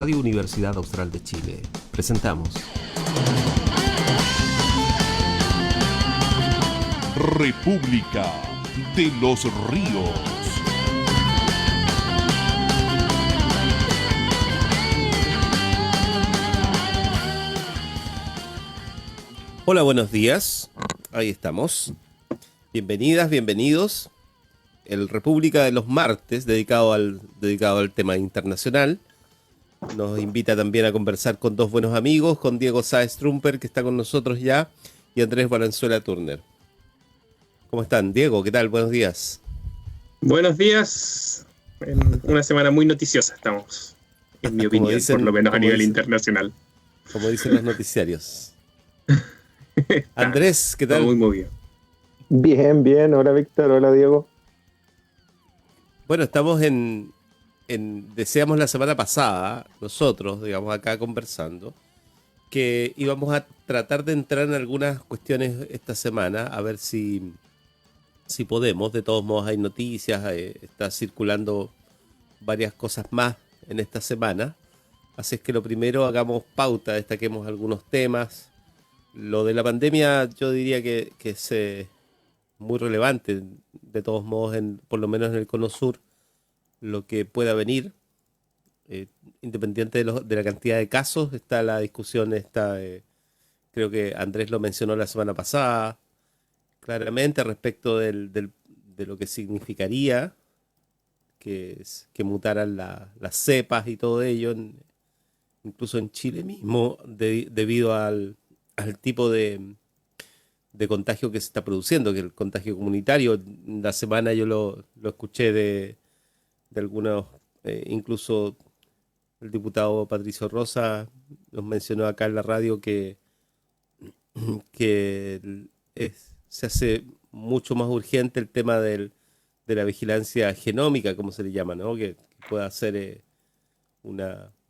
Radio Universidad Austral de Chile. Presentamos República de los Ríos. Hola, buenos días. Ahí estamos. Bienvenidas, bienvenidos. El República de los Martes, dedicado al tema internacional. Nos invita también a conversar con dos buenos amigos, con Diego Sáez Trumper, que está con nosotros ya, y Andrés Valenzuela Turner. ¿Cómo están? Diego, ¿qué tal? Buenos días. Buenos días. En una semana muy noticiosa estamos, en mi opinión, dicen, por lo menos a nivel internacional. Como dicen los noticiarios. Andrés, ¿qué tal? Muy movido. Bien. Hola, Víctor. Hola, Diego. Bueno, estamos deseamos la semana pasada, nosotros, digamos, acá conversando, que íbamos a tratar de entrar en algunas cuestiones esta semana, a ver si podemos. De todos modos hay noticias, está circulando varias cosas más en esta semana. Así es que lo primero, hagamos pauta, destaquemos algunos temas. Lo de la pandemia yo diría que es muy relevante, de todos modos, por lo menos en el Cono Sur, lo que pueda venir, independiente de la cantidad de casos. Está la discusión, creo que Andrés lo mencionó la semana pasada, claramente respecto de lo que significaría que mutaran las cepas y todo ello, incluso en Chile mismo, debido al tipo de contagio que se está produciendo, que el contagio comunitario. La semana yo lo escuché de algunos, incluso el diputado Patricio Rosa nos mencionó acá en la radio que se hace mucho más urgente el tema de la vigilancia genómica, como se le llama, ¿no? Que pueda hacer un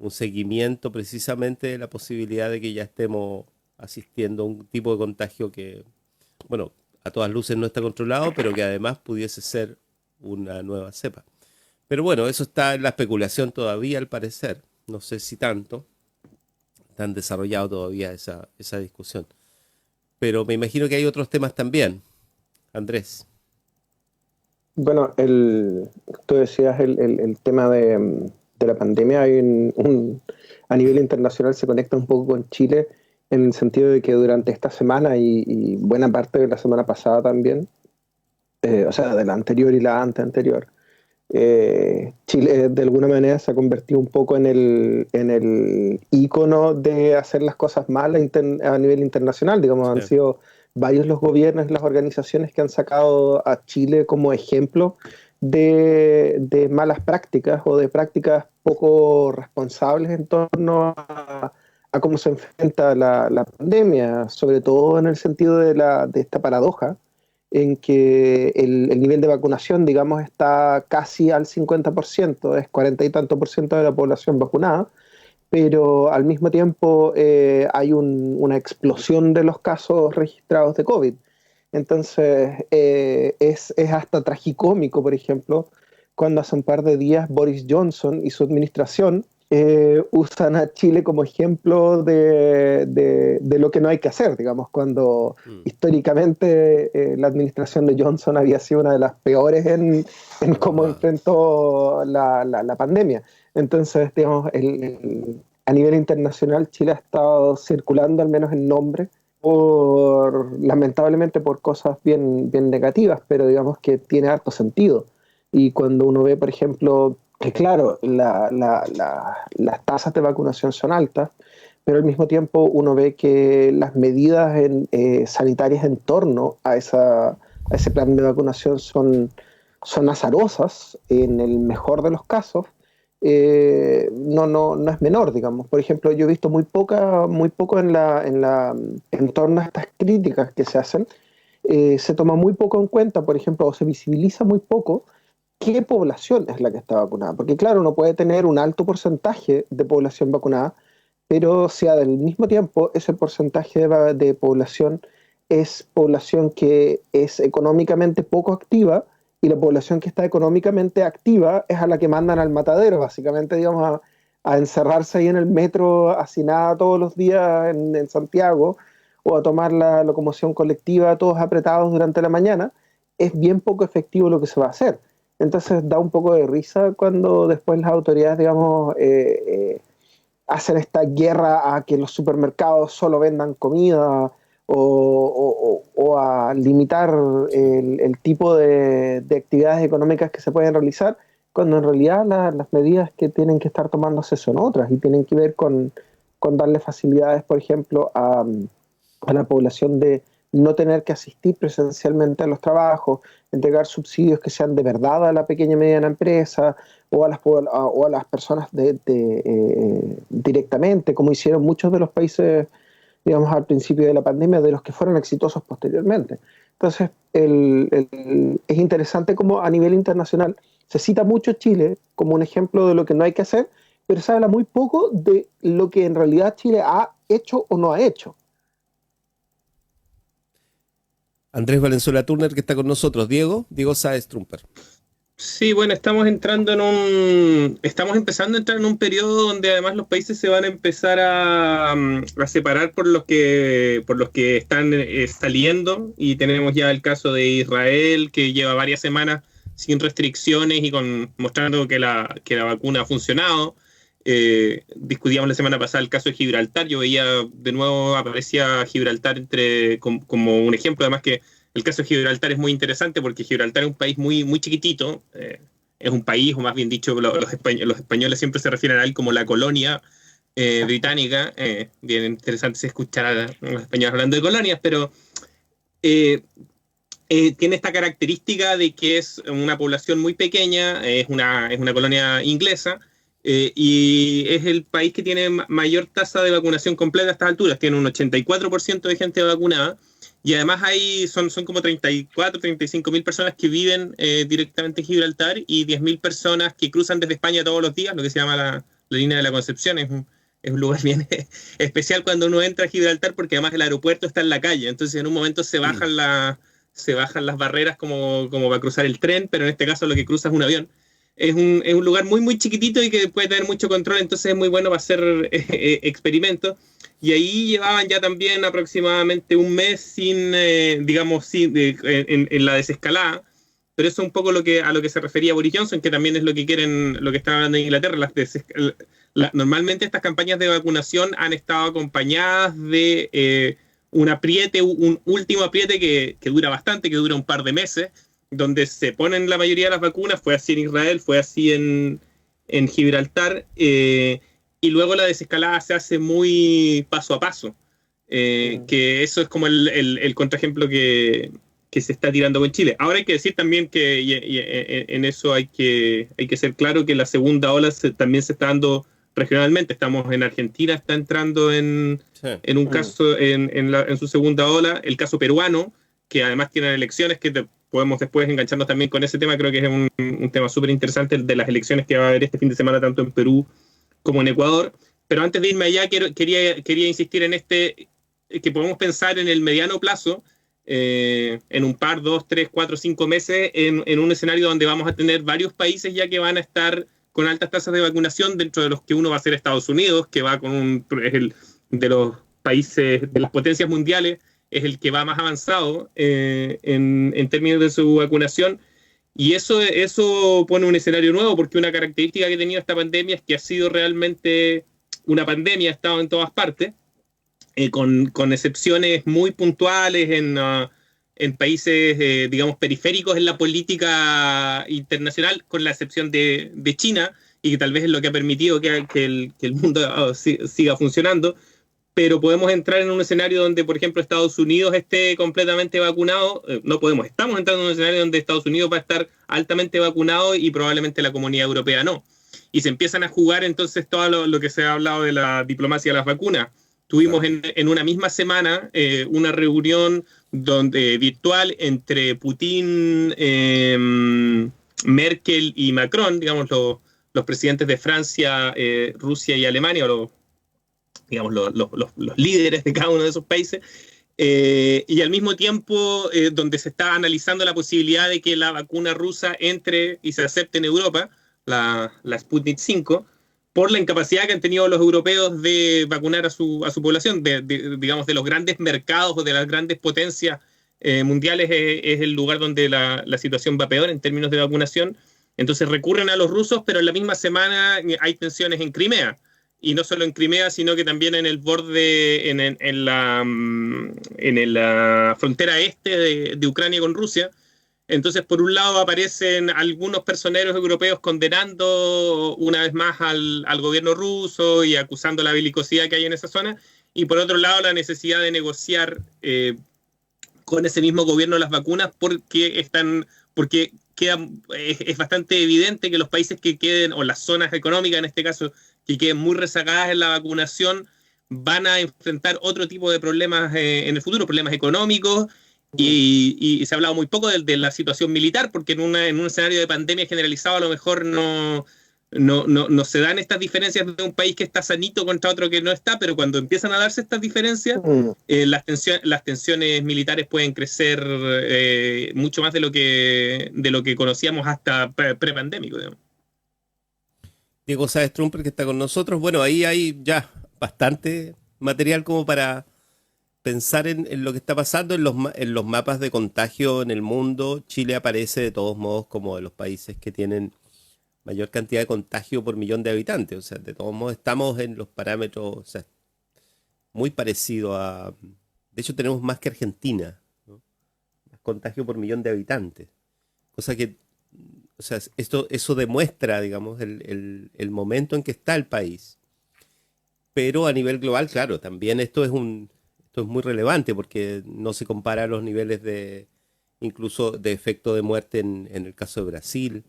seguimiento precisamente de la posibilidad de que ya estemos asistiendo a un tipo de contagio que, bueno, a todas luces no está controlado, pero que además pudiese ser una nueva cepa. Pero bueno, eso está en la especulación todavía, al parecer. No sé si tanto. Tan desarrollado todavía esa discusión. Pero me imagino que hay otros temas también. Andrés. Bueno, tú decías el tema de la pandemia. Hay a nivel internacional se conecta un poco con Chile, en el sentido de que durante esta semana y buena parte de la semana pasada también, o sea, de la anterior y la anteanterior, Chile de alguna manera se ha convertido un poco en el ícono de hacer las cosas mal a nivel internacional. Digamos, sí. Han sido varios los gobiernos y las organizaciones que han sacado a Chile como ejemplo de malas prácticas o de prácticas poco responsables en torno a cómo se enfrenta la pandemia, sobre todo en el sentido de esta paradoja en que el nivel de vacunación, digamos, está casi al 50%, es 40 y tanto por ciento de la población vacunada, pero al mismo tiempo hay una explosión de los casos registrados de COVID. Entonces es hasta tragicómico, por ejemplo, cuando hace un par de días Boris Johnson y su administración usan a Chile como ejemplo de lo que no hay que hacer, digamos, cuando históricamente la administración de Johnson había sido una de las peores en cómo enfrentó la pandemia. Entonces, digamos, a nivel internacional Chile ha estado circulando, al menos en nombre, lamentablemente por cosas bien negativas, pero digamos que tiene harto sentido. Y cuando uno ve, por ejemplo, que claro, las tasas de vacunación son altas, pero al mismo tiempo uno ve que las medidas sanitarias en torno a ese plan de vacunación son azarosas, en el mejor de los casos. No es menor, digamos. Por ejemplo, yo he visto muy poco en torno a estas críticas que se hacen. Se toma muy poco en cuenta, por ejemplo, o se visibiliza muy poco qué población es la que está vacunada. Porque claro, uno puede tener un alto porcentaje de población vacunada, pero si al mismo tiempo ese porcentaje de población es población que es económicamente poco activa, y la población que está económicamente activa es a la que mandan al matadero, básicamente, digamos, a encerrarse ahí en el metro hacinada todos los días en Santiago, o a tomar la locomoción colectiva todos apretados durante la mañana, es bien poco efectivo lo que se va a hacer. Entonces da un poco de risa cuando después las autoridades, digamos, hacen esta guerra a que los supermercados solo vendan comida, o a limitar el tipo de actividades económicas que se pueden realizar, cuando en realidad las medidas que tienen que estar tomándose son otras y tienen que ver con darle facilidades, por ejemplo, a la población de no tener que asistir presencialmente a los trabajos, entregar subsidios que sean de verdad a la pequeña y mediana empresa o a las personas directamente, como hicieron muchos de los países, digamos, al principio de la pandemia, de los que fueron exitosos posteriormente. Entonces, es interesante cómo a nivel internacional se cita mucho Chile como un ejemplo de lo que no hay que hacer, pero se habla muy poco de lo que en realidad Chile ha hecho o no ha hecho. Andrés Valenzuela Turner, que está con nosotros. Diego Sáez Trumper. Sí, bueno, estamos empezando a entrar en un periodo donde además los países se van a empezar a separar por los que están saliendo, y tenemos ya el caso de Israel, que lleva varias semanas sin restricciones y mostrando que la vacuna ha funcionado. Discutíamos la semana pasada el caso de Gibraltar. Yo veía, de nuevo aparecía Gibraltar como un ejemplo, además que el caso de Gibraltar es muy interesante porque Gibraltar es un país muy, muy chiquitito, es un país, o más bien dicho, los españoles siempre se refieren a él como la colonia británica. Bien interesante escuchar a los españoles hablando de colonias, pero tiene esta característica de que es una población muy pequeña, es una colonia inglesa, y es el país que tiene mayor tasa de vacunación completa a estas alturas. Tiene un 84% de gente vacunada, y además son como 34, 35 mil personas que viven directamente en Gibraltar, y 10.000 personas que cruzan desde España todos los días, lo que se llama la línea de la Concepción. Es un lugar bien especial cuando uno entra a Gibraltar, porque además el aeropuerto está en la calle, entonces en un momento se bajan las barreras como para cruzar el tren, pero en este caso lo que cruza es un avión. Es un lugar muy, muy chiquitito y que puede tener mucho control, entonces es muy bueno para hacer experimentos. Y ahí llevaban ya también aproximadamente un mes en la desescalada. Pero eso es un poco a lo que se refería Boris Johnson, que también es lo que están hablando en Inglaterra. Normalmente estas campañas de vacunación han estado acompañadas de un último apriete que dura bastante, que dura un par de meses, donde se ponen la mayoría de las vacunas. Fue así en Israel, fue así en Gibraltar, y luego la desescalada se hace muy paso a paso, que eso es como el contraejemplo que se está tirando con Chile. Ahora hay que decir también que en eso hay que ser claro que la segunda ola también se está dando regionalmente. Estamos en Argentina, está entrando en un caso en su segunda ola, el caso peruano, que además tienen elecciones, que podemos después engancharnos también con ese tema. Creo que es un tema súper interesante, el de las elecciones que va a haber este fin de semana tanto en Perú como en Ecuador. Pero antes de irme allá, quería insistir en que podemos pensar en el mediano plazo, en un par, 2, 3, 4, 5 meses, en un escenario donde vamos a tener varios países ya que van a estar con altas tasas de vacunación, dentro de los que uno va a ser Estados Unidos, que es el de los países, de las potencias mundiales, es el que va más avanzado en términos de su vacunación. Y eso pone un escenario nuevo, porque una característica que ha tenido esta pandemia es que ha sido realmente una pandemia, ha estado en todas partes, con excepciones muy puntuales en países, digamos, periféricos en la política internacional, con la excepción de China, y que tal vez es lo que ha permitido que el mundo siga funcionando. Pero podemos entrar en un escenario donde, por ejemplo, Estados Unidos esté completamente vacunado. Estamos entrando en un escenario donde Estados Unidos va a estar altamente vacunado y probablemente la Comunidad Europea no. Y se empiezan a jugar entonces todo lo que se ha hablado de la diplomacia de las vacunas. Tuvimos en una misma semana una reunión virtual entre Putin, Merkel y Macron, digamos, los presidentes de Francia, Rusia y Alemania, o los líderes de cada uno de esos países, y al mismo tiempo donde se está analizando la posibilidad de que la vacuna rusa entre y se acepte en Europa, la Sputnik 5, por la incapacidad que han tenido los europeos de vacunar a su población, digamos, de los grandes mercados o de las grandes potencias mundiales, es el lugar donde la situación va peor en términos de vacunación. Entonces recurren a los rusos, pero en la misma semana hay tensiones en Crimea. Y no solo en Crimea, sino que también en el borde, en la frontera este de Ucrania con Rusia. Entonces, por un lado, aparecen algunos personeros europeos condenando una vez más al gobierno ruso y acusando la belicosidad que hay en esa zona. Y por otro lado, la necesidad de negociar con ese mismo gobierno las vacunas porque es bastante evidente que los países que queden, o las zonas económicas en este caso, que queden muy rezagadas en la vacunación, van a enfrentar otro tipo de problemas en el futuro, problemas económicos, y se ha hablado muy poco de la situación militar, porque en un escenario de pandemia generalizado a lo mejor no se dan estas diferencias de un país que está sanito contra otro que no está, pero cuando empiezan a darse estas diferencias, las tensiones militares pueden crecer mucho más de lo que conocíamos hasta prepandémico, digamos. Diego Sáez Trumper, que está con nosotros. Bueno, ahí hay ya bastante material como para pensar en lo que está pasando en los mapas de contagio en el mundo. Chile aparece de todos modos como de los países que tienen mayor cantidad de contagio por millón de habitantes. O sea, de todos modos estamos en los parámetros, o sea, muy parecido a... De hecho, tenemos más que Argentina, ¿no? Más contagio por millón de habitantes. Cosa que, o sea, eso demuestra, digamos, el momento en que está el país. Pero a nivel global, claro, también esto es muy relevante porque no se compara los niveles incluso de efecto de muerte en el caso de Brasil.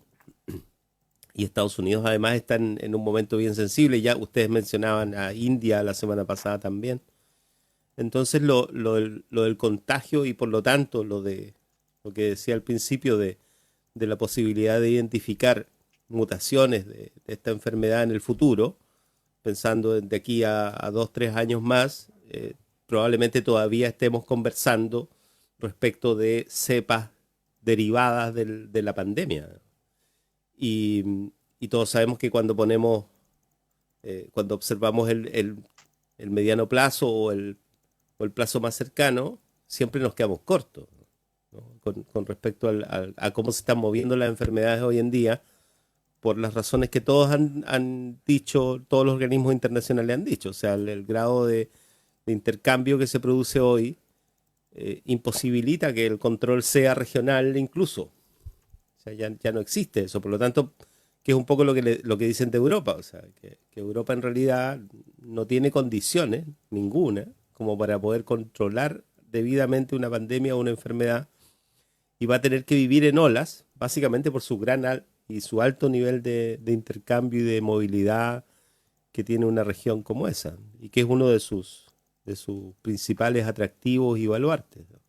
Y Estados Unidos además están en un momento bien sensible. Ya ustedes mencionaban a India la semana pasada también. Entonces lo del contagio y por lo tanto lo que decía al principio de la posibilidad de identificar mutaciones de esta enfermedad en el futuro, pensando de aquí a 2-3 años más, probablemente todavía estemos conversando respecto de cepas derivadas de la pandemia. Y todos sabemos que cuando observamos el mediano plazo o el plazo más cercano, siempre nos quedamos cortos, ¿no? Con respecto a cómo se están moviendo las enfermedades hoy en día, por las razones que todos han dicho, todos los organismos internacionales han dicho. O sea, el grado de intercambio que se produce hoy imposibilita que el control sea regional incluso. O sea, ya no existe eso. Por lo tanto, que es un poco lo que dicen de Europa. O sea, que Europa en realidad no tiene condiciones, ninguna, como para poder controlar debidamente una pandemia o una enfermedad, y va a tener que vivir en olas, básicamente por su y su alto nivel de intercambio y de movilidad que tiene una región como esa, y que es uno de sus principales atractivos y baluartes, ¿no?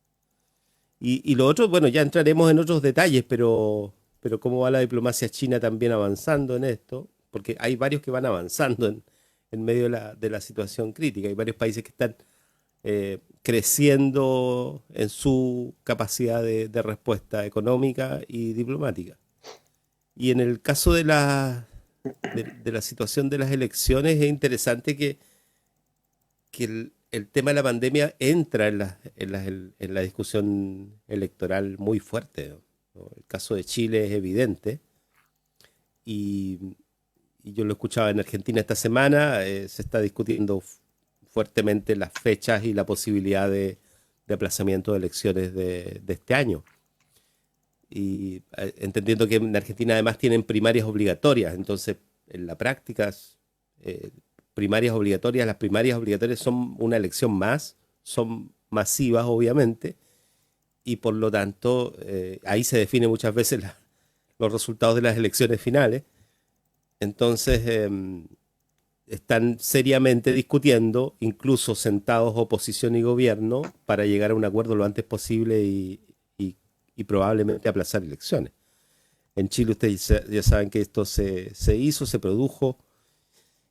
Y lo otro, bueno, ya entraremos en otros detalles, pero cómo va la diplomacia china también avanzando en esto, porque hay varios que van avanzando en medio de la situación crítica. Hay varios países que están creciendo en su capacidad de respuesta económica y diplomática. Y en el caso de la situación de las elecciones, es interesante que el tema de la pandemia entra en la discusión electoral muy fuerte, ¿no? El caso de Chile es evidente, y yo lo escuchaba en Argentina esta semana. Se está discutiendo fuertemente las fechas y la posibilidad de aplazamiento de elecciones de este año. Y entendiendo que en Argentina además tienen primarias obligatorias, entonces en la práctica las primarias obligatorias son una elección más, son masivas obviamente, y por lo tanto ahí se definen muchas veces los resultados de las elecciones finales. Entonces están seriamente discutiendo, incluso sentados oposición y gobierno, para llegar a un acuerdo lo antes posible y probablemente aplazar elecciones. En Chile ustedes ya saben que esto se produjo.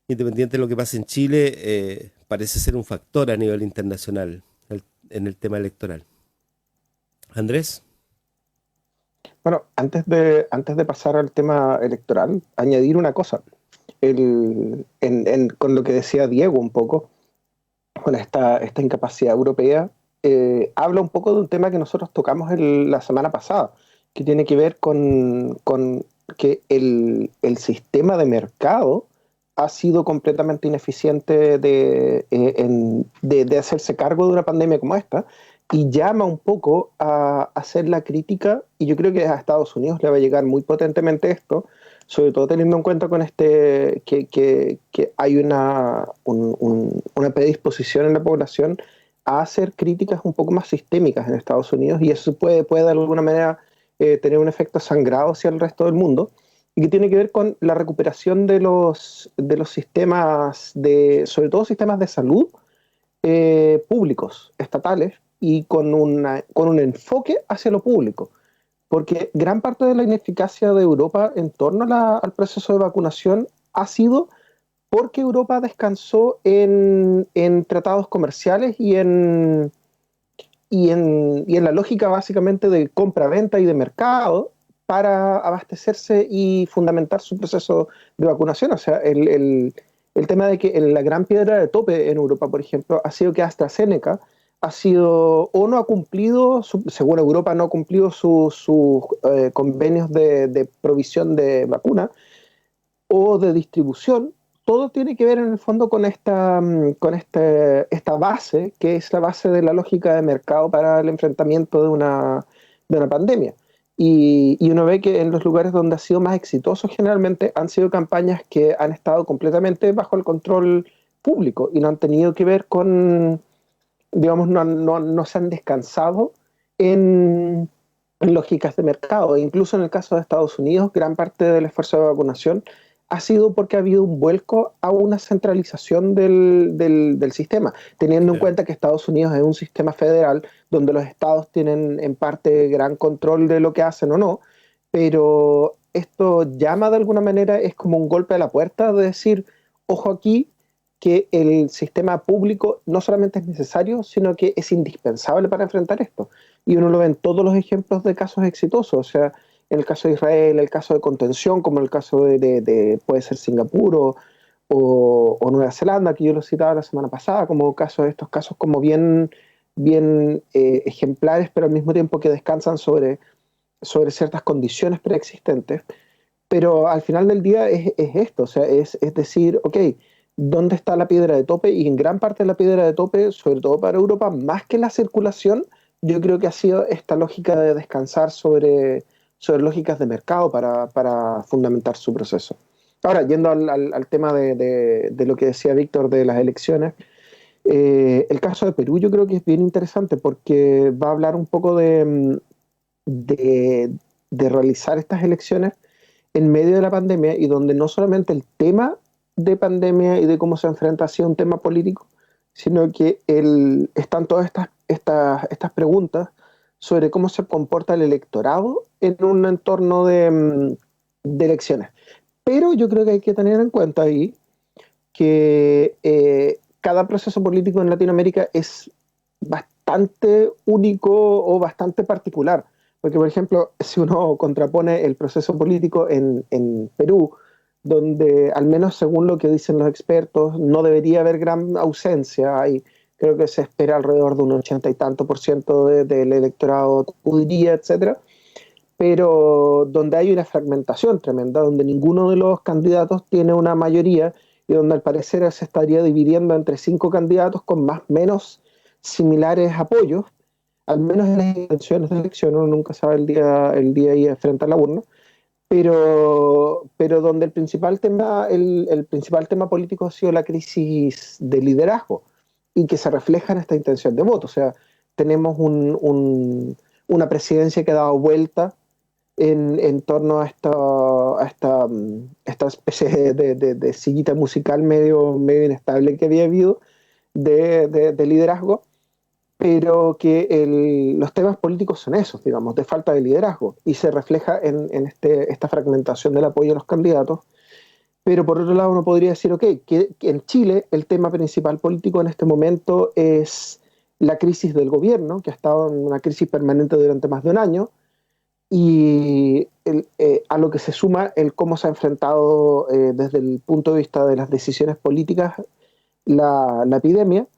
Independiente de lo que pase en Chile, parece ser un factor a nivel internacional en el tema electoral. Andrés. Bueno, antes de pasar al tema electoral, añadir una cosa. con lo que decía Diego un poco, con esta incapacidad europea, habla un poco de un tema que nosotros tocamos la semana pasada, que tiene que ver con que el sistema de mercado ha sido completamente ineficiente de hacerse cargo de una pandemia como esta, y llama un poco a hacer la crítica, y yo creo que a Estados Unidos le va a llegar muy potentemente esto, sobre todo teniendo en cuenta con que hay una predisposición en la población a hacer críticas un poco más sistémicas en Estados Unidos, y eso puede de alguna manera tener un efecto sangrado hacia el resto del mundo, y que tiene que ver con la recuperación de los sistemas, sobre todo sistemas de salud públicos, estatales, y con un enfoque hacia lo público. Porque gran parte de la ineficacia de Europa en torno al proceso de vacunación ha sido porque Europa descansó en tratados comerciales y en la lógica básicamente de compra-venta y de mercado para abastecerse y fundamentar su proceso de vacunación. O sea, el tema de que la gran piedra de tope en Europa, por ejemplo, ha sido que AstraZeneca no ha cumplido, según Europa, no ha cumplido sus convenios de provisión de vacuna o de distribución. Todo tiene que ver en el fondo con esta base, que es la base de la lógica de mercado para el enfrentamiento de una pandemia. Y uno ve que en los lugares donde ha sido más exitoso generalmente han sido campañas que han estado completamente bajo el control público y no han tenido que ver con, digamos, no se han descansado en lógicas de mercado. E incluso en el caso de Estados Unidos, gran parte del esfuerzo de vacunación ha sido porque ha habido un vuelco a una centralización del sistema, teniendo en cuenta que Estados Unidos es un sistema federal donde los estados tienen en parte gran control de lo que hacen o no, pero esto llama de alguna manera, es como un golpe a la puerta de decir, ojo aquí, que el sistema público no solamente es necesario, sino que es indispensable para enfrentar esto. Y uno lo ve en todos los ejemplos de casos exitosos, o sea, en el caso de Israel, el caso de contención, como el caso puede ser Singapur o Nueva Zelanda, que yo lo citaba la semana pasada, como estos casos como bien ejemplares, pero al mismo tiempo que descansan sobre ciertas condiciones preexistentes. Pero al final del día es esto, o sea, es decir, ok, ¿dónde está la piedra de tope? Y en gran parte de la piedra de tope, sobre todo para Europa, más que la circulación, yo creo que ha sido esta lógica de descansar sobre lógicas de mercado para fundamentar su proceso. Ahora, yendo al tema de lo que decía Víctor de las elecciones, el caso de Perú yo creo que es bien interesante porque va a hablar un poco de realizar estas elecciones en medio de la pandemia y donde no solamente el tema de pandemia y de cómo se enfrenta ha sido un tema político, sino que están todas estas preguntas sobre cómo se comporta el electorado en un entorno de elecciones. Pero yo creo que hay que tener en cuenta ahí que cada proceso político en Latinoamérica es bastante único o bastante particular. Porque, por ejemplo, si uno contrapone el proceso político en Perú, donde al menos según lo que dicen los expertos, no debería haber gran ausencia, creo que se espera alrededor de un 80 y tanto % del electorado diría, etcétera, pero donde hay una fragmentación tremenda, donde ninguno de los candidatos tiene una mayoría y donde al parecer se estaría dividiendo entre 5 candidatos con más o menos similares apoyos, al menos en las intenciones de elección, uno nunca sabe el día ahí frente a la urna, pero donde el principal tema político ha sido la crisis de liderazgo y que se refleja en esta intención de voto. O sea, tenemos una presidencia que ha dado vuelta en torno a esta especie de sillita musical medio inestable que había habido de liderazgo, pero que los temas políticos son esos, digamos, de falta de liderazgo, y se refleja en esta fragmentación del apoyo a los candidatos. Pero por otro lado uno podría decir, ok, que en Chile el tema principal político en este momento es la crisis del gobierno, que ha estado en una crisis permanente durante más de un año, y a lo que se suma el cómo se ha enfrentado desde el punto de vista de las decisiones políticas la epidemia,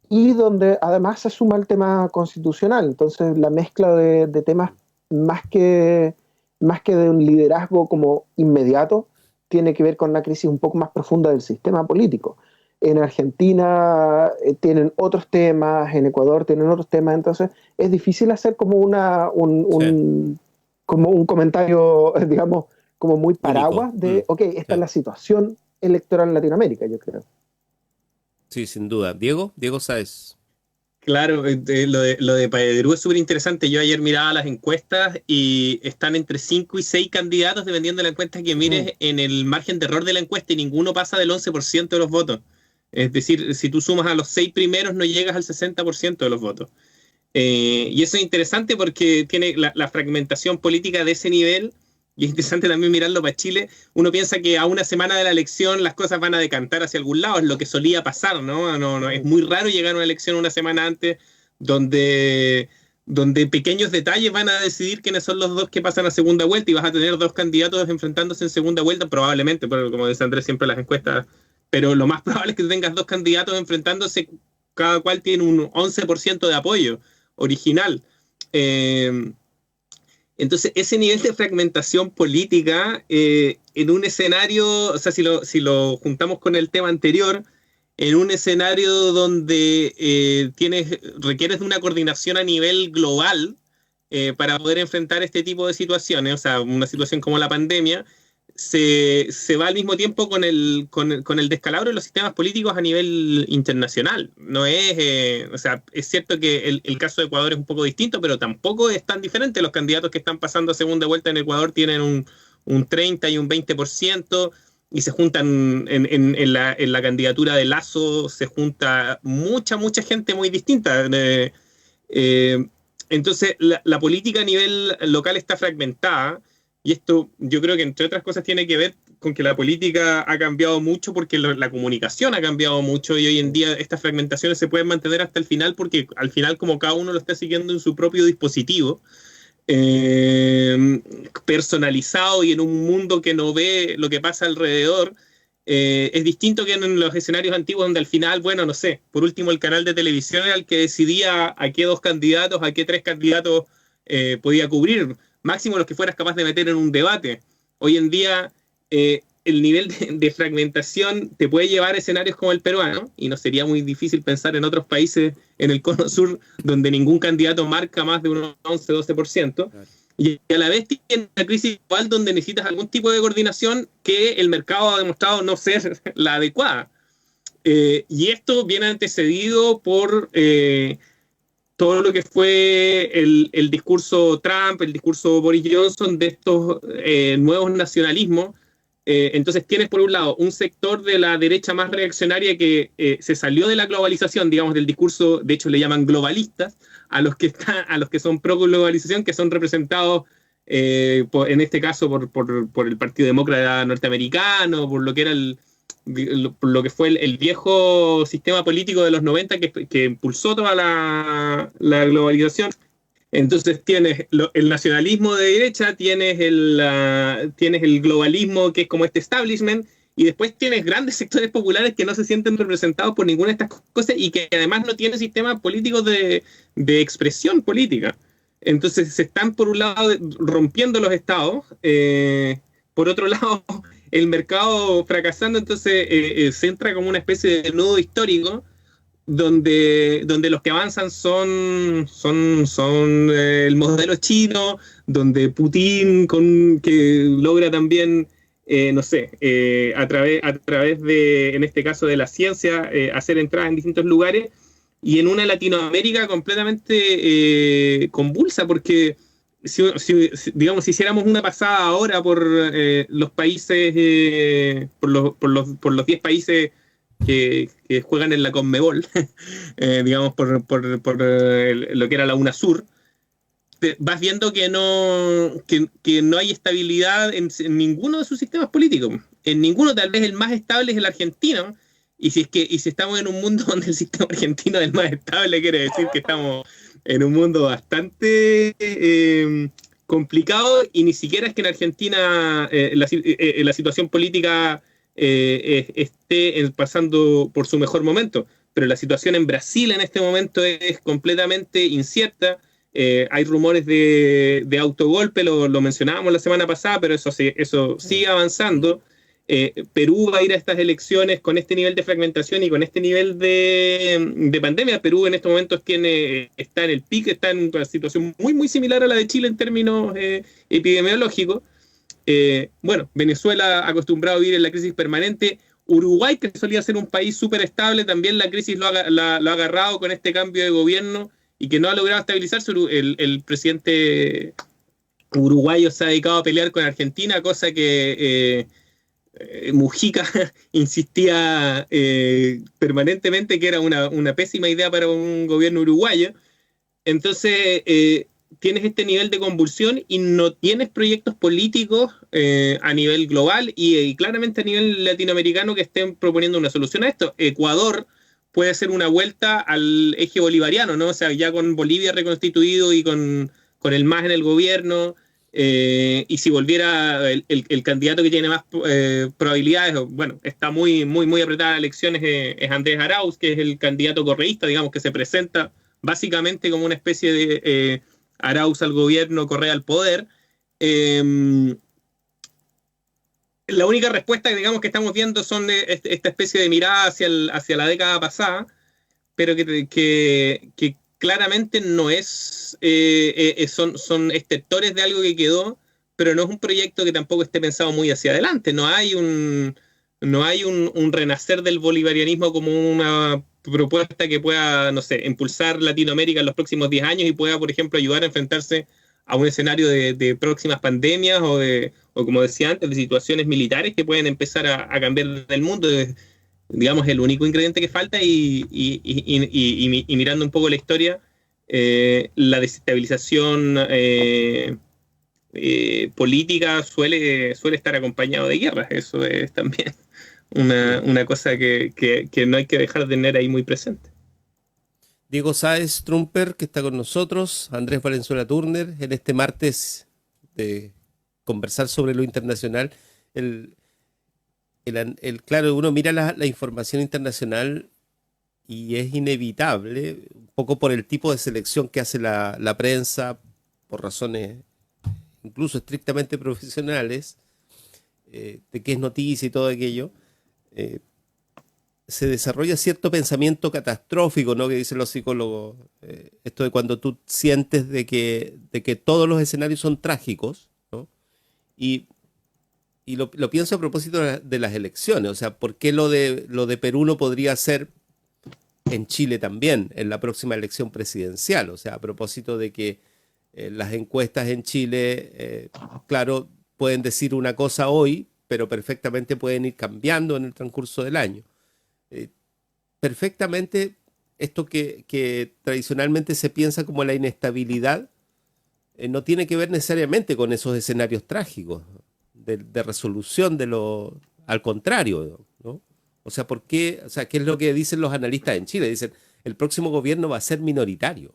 y donde además se suma el tema constitucional. Entonces la mezcla de temas más que de un liderazgo como inmediato, tiene que ver con una crisis un poco más profunda del sistema político. En Argentina tienen otros temas, en Ecuador tienen otros temas, entonces es difícil hacer como como un comentario, digamos, como muy paraguas de, ok, esta es la situación electoral en Latinoamérica, yo creo. Sí, sin duda. Diego Sáez. Claro, lo de Perú es súper interesante. Yo ayer miraba las encuestas y están entre 5 y 6 candidatos, dependiendo de la encuesta que mires, en el margen de error de la encuesta, y ninguno pasa del 11% de los votos. Es decir, si tú sumas a los 6 primeros, no llegas al 60% de los votos. Y eso es interesante porque tiene la fragmentación política de ese nivel, y es interesante también mirarlo para Chile. Uno piensa que a una semana de la elección las cosas van a decantar hacia algún lado, es lo que solía pasar, ¿no? No, es muy raro llegar a una elección una semana antes donde pequeños detalles van a decidir quiénes son los dos que pasan a segunda vuelta, y vas a tener dos candidatos enfrentándose en segunda vuelta, probablemente, pero como dice Andrés, siempre las encuestas, pero lo más probable es que tengas dos candidatos enfrentándose, cada cual tiene un 11% de apoyo original. Entonces, ese nivel de fragmentación política en un escenario, o sea, si lo juntamos con el tema anterior, en un escenario donde requieres de una coordinación a nivel global para poder enfrentar este tipo de situaciones, o sea, una situación como la pandemia, se va al mismo tiempo con el descalabro de los sistemas políticos a nivel internacional. No es, o sea, es cierto que el caso de Ecuador es un poco distinto, pero tampoco es tan diferente. Los candidatos que están pasando a segunda vuelta en Ecuador tienen un 30 y un 20%, y se juntan en la candidatura de Lasso, se junta mucha gente muy distinta. Entonces, la política a nivel local está fragmentada. Y esto yo creo que entre otras cosas tiene que ver con que la política ha cambiado mucho, porque la comunicación ha cambiado mucho, y hoy en día estas fragmentaciones se pueden mantener hasta el final, porque al final, como cada uno lo está siguiendo en su propio dispositivo, personalizado y en un mundo que no ve lo que pasa alrededor, es distinto que en los escenarios antiguos, donde al final, bueno, no sé, por último el canal de televisión era el que decidía a qué dos candidatos, a qué tres candidatos podía cubrir, máximo los que fueras capaz de meter en un debate. Hoy en día el nivel de fragmentación te puede llevar a escenarios como el peruano, y no sería muy difícil pensar en otros países en el cono sur donde ningún candidato marca más de un 11-12%, claro. Y a la vez tienes una crisis global donde necesitas algún tipo de coordinación que el mercado ha demostrado no ser la adecuada. Y esto viene antecedido por todo lo que fue el discurso Trump, el discurso Boris Johnson, de estos nuevos nacionalismos. Entonces tienes por un lado un sector de la derecha más reaccionaria que se salió de la globalización, digamos, del discurso, de hecho le llaman globalistas, a los que son pro globalización, que son representados en este caso por el Partido Demócrata norteamericano, por lo que era por lo que fue el viejo sistema político de los 90 que impulsó toda la globalización. Entonces tienes el nacionalismo de derecha, tienes el globalismo, que es como este establishment, y después tienes grandes sectores populares que no se sienten representados por ninguna de estas cosas, y que además no tienen sistemas políticos de expresión política. Entonces se están, por un lado, rompiendo los estados, por otro lado el mercado fracasando. Entonces se entra como una especie de nudo histórico donde los que avanzan son el modelo chino, donde Putin que logra también no sé, a través de, en este caso de la ciencia, hacer entradas en distintos lugares, y en una Latinoamérica completamente convulsa, porque digamos, si hiciéramos una pasada ahora por los países, por los 10 países que juegan en la Conmebol, digamos, por lo que era la UNASUR, vas viendo que no hay estabilidad en ninguno de sus sistemas políticos. En ninguno. Tal vez el más estable es el argentino, y si estamos en un mundo donde el sistema argentino es el más estable, quiere decir que estamos en un mundo bastante complicado, y ni siquiera es que en Argentina la situación política esté pasando por su mejor momento, pero la situación en Brasil en este momento es completamente incierta. Hay rumores de autogolpe, lo mencionábamos la semana pasada, pero eso sigue avanzando. Perú va a ir a estas elecciones con este nivel de fragmentación y con este nivel de pandemia. Perú en estos momentos está en el pico, está en una situación muy, muy similar a la de Chile en términos epidemiológicos. Bueno, Venezuela acostumbrado a vivir en la crisis permanente. Uruguay, que solía ser un país súper estable, también la crisis lo ha agarrado con este cambio de gobierno y que no ha logrado estabilizarse. El presidente uruguayo se ha dedicado a pelear con Argentina, cosa que Mujica insistía permanentemente que era una pésima idea para un gobierno uruguayo. Entonces tienes este nivel de convulsión y no tienes proyectos políticos a nivel global y claramente a nivel latinoamericano que estén proponiendo una solución a esto. Ecuador puede ser una vuelta al eje bolivariano, ¿no? O sea, ya con Bolivia reconstituido y con el MAS en el gobierno, y si volviera el candidato que tiene más probabilidades, bueno, está muy, muy, muy apretada las elecciones, es Andrés Arauz, que es el candidato correísta, digamos, que se presenta básicamente como una especie de Arauz al gobierno, Correa al poder. La única respuesta, digamos, que estamos viendo son esta especie de mirada hacia la década pasada, pero que claramente no es, son estertores de algo que quedó, pero no es un proyecto que tampoco esté pensado muy hacia adelante. No hay un renacer del bolivarianismo como una propuesta que pueda, no sé, impulsar Latinoamérica en los próximos 10 años y pueda, por ejemplo, ayudar a enfrentarse a un escenario de próximas pandemias o, como decía antes, de situaciones militares que pueden empezar a cambiar el mundo. Digamos, el único ingrediente que falta y mirando un poco la historia, la desestabilización política suele estar acompañado de guerras. Eso es también una cosa que no hay que dejar de tener ahí muy presente. Diego Sáez Trumper, que está con nosotros, Andrés Valenzuela Turner, en este martes de conversar sobre lo internacional. Claro, uno mira la información internacional y es inevitable, un poco por el tipo de selección que hace la prensa, por razones incluso estrictamente profesionales, de qué es noticia y todo aquello, se desarrolla cierto pensamiento catastrófico, ¿no? Que dicen los psicólogos, esto de cuando tú sientes de que todos los escenarios son trágicos, ¿no? Y lo pienso a propósito de las elecciones, o sea, ¿por qué lo de Perú no podría ser en Chile también, en la próxima elección presidencial? O sea, a propósito de que las encuestas en Chile, claro, pueden decir una cosa hoy, pero perfectamente pueden ir cambiando en el transcurso del año. Perfectamente esto que tradicionalmente se piensa como la inestabilidad, no tiene que ver necesariamente con esos escenarios trágicos de resolución al contrario, ¿no? O sea, ¿por qué? O sea, ¿qué es lo que dicen los analistas en Chile? Dicen, el próximo gobierno va a ser minoritario.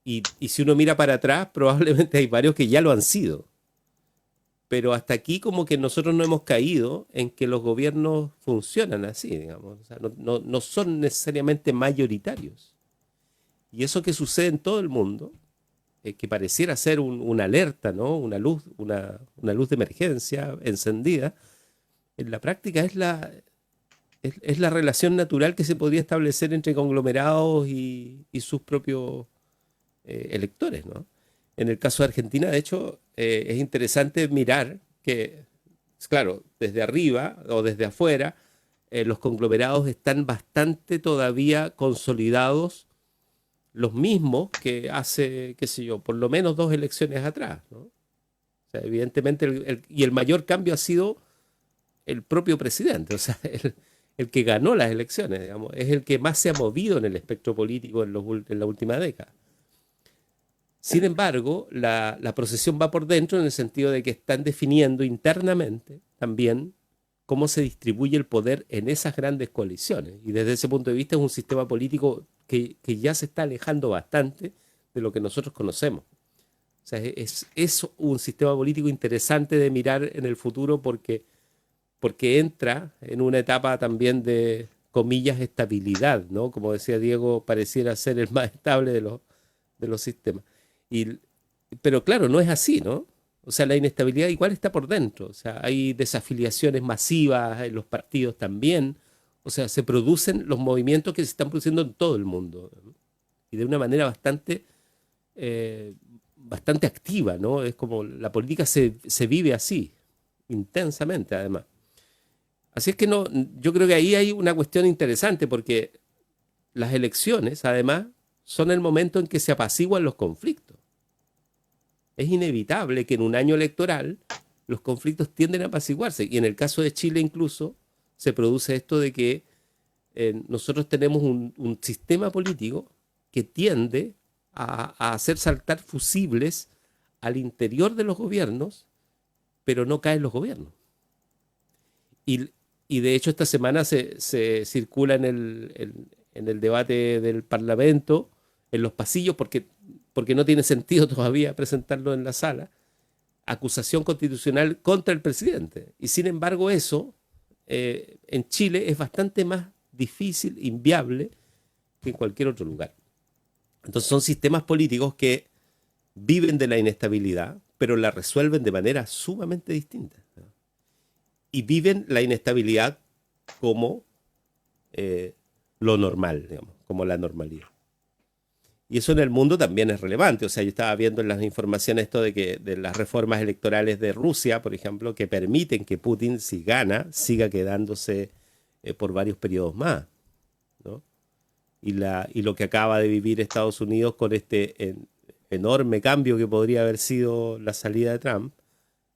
Y si uno mira para atrás, probablemente hay varios que ya lo han sido. Pero hasta aquí como que nosotros no hemos caído en que los gobiernos funcionan así, digamos. O sea, no son necesariamente mayoritarios. Y eso que sucede en todo el mundo, que pareciera ser una alerta, ¿no? Una luz de emergencia encendida, en la práctica es la relación natural que se podría establecer entre conglomerados y sus propios electores, ¿no? En el caso de Argentina, de hecho, es interesante mirar que, claro, desde arriba o desde afuera, los conglomerados están bastante todavía consolidados, los mismos que hace, qué sé yo, por lo menos 2 elecciones atrás, ¿no? O sea, evidentemente, el mayor cambio ha sido el propio presidente, o sea, el que ganó las elecciones, digamos, es el que más se ha movido en el espectro político en la última década. Sin embargo, la procesión va por dentro en el sentido de que están definiendo internamente también cómo se distribuye el poder en esas grandes coaliciones. Y desde ese punto de vista es un sistema político que ya se está alejando bastante de lo que nosotros conocemos. O sea, es un sistema político interesante de mirar en el futuro porque entra en una etapa también de, comillas, estabilidad, ¿no? Como decía Diego, pareciera ser el más estable de los sistemas. Y, pero claro, no es así, ¿no? O sea, la inestabilidad igual está por dentro. O sea, hay desafiliaciones masivas en los partidos también. O sea, se producen los movimientos que se están produciendo en todo el mundo, ¿no? Y de una manera eh, bastante activa, ¿no? Es como la política se vive así, intensamente además. Así es que no, yo creo que ahí hay una cuestión interesante porque las elecciones, además, son el momento en que se apaciguan los conflictos. Es inevitable que en un año electoral los conflictos tienden a apaciguarse. Y en el caso de Chile incluso se produce esto de que nosotros tenemos un sistema político que tiende a hacer saltar fusibles al interior de los gobiernos, pero no caen los gobiernos. Y, y de hecho esta semana se circula en el debate del Parlamento, en los pasillos, porque no tiene sentido todavía presentarlo en la sala, acusación constitucional contra el presidente. Y sin embargo eso en Chile es bastante más difícil, inviable, que en cualquier otro lugar. Entonces son sistemas políticos que viven de la inestabilidad, pero la resuelven de manera sumamente distinta. Y viven la inestabilidad como lo normal, digamos, como la normalidad. Y eso en el mundo también es relevante. O sea, yo estaba viendo en las informaciones esto de las reformas electorales de Rusia, por ejemplo, que permiten que Putin, si gana, siga quedándose por varios periodos más, ¿no? Y lo que acaba de vivir Estados Unidos con este enorme cambio que podría haber sido la salida de Trump,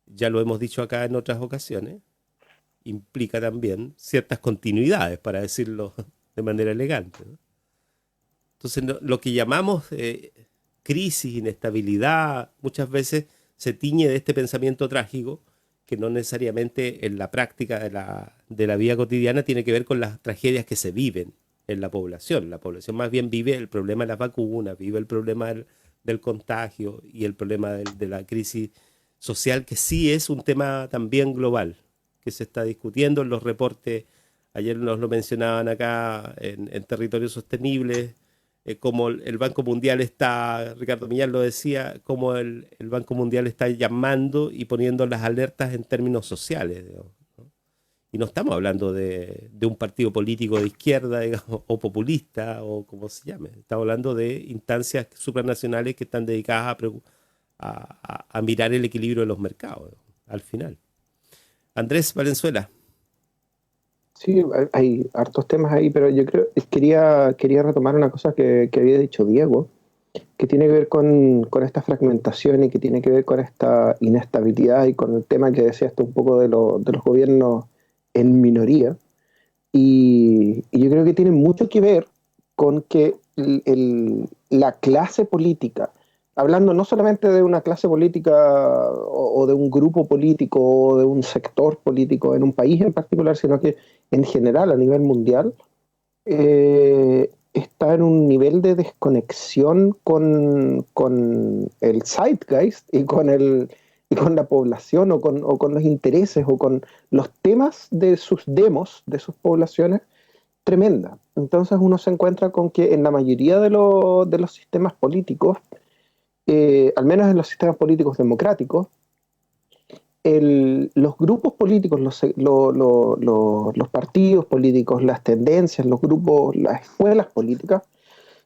ya lo hemos dicho acá en otras ocasiones, implica también ciertas continuidades, para decirlo de manera elegante, ¿no? Entonces, lo que llamamos crisis, inestabilidad, muchas veces se tiñe de este pensamiento trágico que no necesariamente en la práctica de la vida cotidiana tiene que ver con las tragedias que se viven en la población. La población más bien vive el problema de las vacunas, vive el problema del contagio y el problema de la crisis social, que sí es un tema también global, que se está discutiendo en los reportes. Ayer nos lo mencionaban acá en Territorios Sostenibles, como el Banco Mundial está, Ricardo Millán lo decía, como el Banco Mundial está llamando y poniendo las alertas en términos sociales, digamos, ¿no? Y no estamos hablando de un partido político de izquierda, digamos, o populista, o como se llame. Estamos hablando de instancias supranacionales que están dedicadas a mirar el equilibrio de los mercados, ¿no?, al final. Andrés Valenzuela. Sí, hay hartos temas ahí, pero yo quería retomar una cosa que había dicho Diego, que tiene que ver con esta fragmentación y que tiene que ver con esta inestabilidad y con el tema que decías tú un poco de los gobiernos en minoría. Y yo creo que tiene mucho que ver con que la clase política, hablando no solamente de una clase política o de un grupo político o de un sector político en un país en particular, sino que en general a nivel mundial, está en un nivel de desconexión con el zeitgeist y con la población o con los intereses o con los temas de sus demos, de sus poblaciones, tremenda. Entonces uno se encuentra con que en la mayoría de los sistemas políticos, al menos en los sistemas políticos democráticos, los grupos políticos, los partidos políticos, las tendencias, los grupos, las escuelas políticas,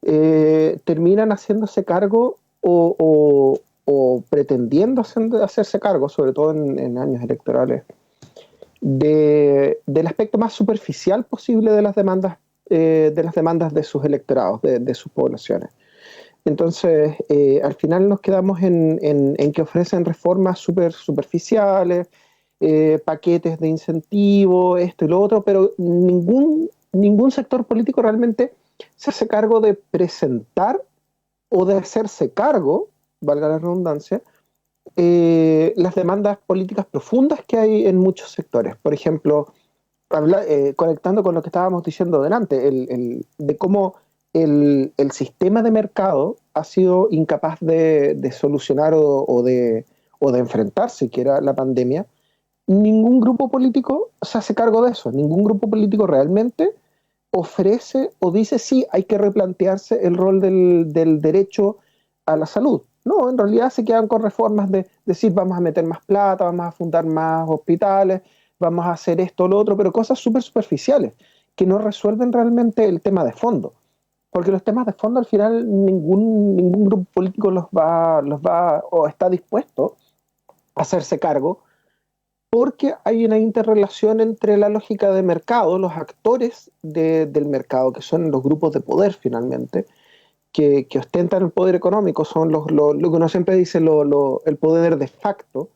terminan haciéndose cargo o pretendiendo hacerse cargo, sobre todo en años electorales, del aspecto más superficial posible de las demandas de sus electorados, de sus poblaciones. Entonces, al final nos quedamos en que ofrecen reformas superficiales, paquetes de incentivo, esto y lo otro, pero ningún sector político realmente se hace cargo de presentar o de hacerse cargo, valga la redundancia, las demandas políticas profundas que hay en muchos sectores. Por ejemplo, conectando con lo que estábamos diciendo delante, de cómo el sistema de mercado ha sido incapaz de solucionar o de enfrentar siquiera la pandemia. Ningún grupo político se hace cargo de eso, ningún grupo político realmente ofrece o dice sí, hay que replantearse el rol del derecho a la salud. No, en realidad se quedan con reformas de decir vamos a meter más plata, vamos a fundar más hospitales, vamos a hacer esto o lo otro, pero cosas súper superficiales que no resuelven realmente el tema de fondo. Porque los temas de fondo al final ningún grupo político los va o está dispuesto a hacerse cargo, porque hay una interrelación entre la lógica de mercado, los actores del mercado, que son los grupos de poder finalmente, que ostentan el poder económico, son lo que uno siempre dice, el poder de facto,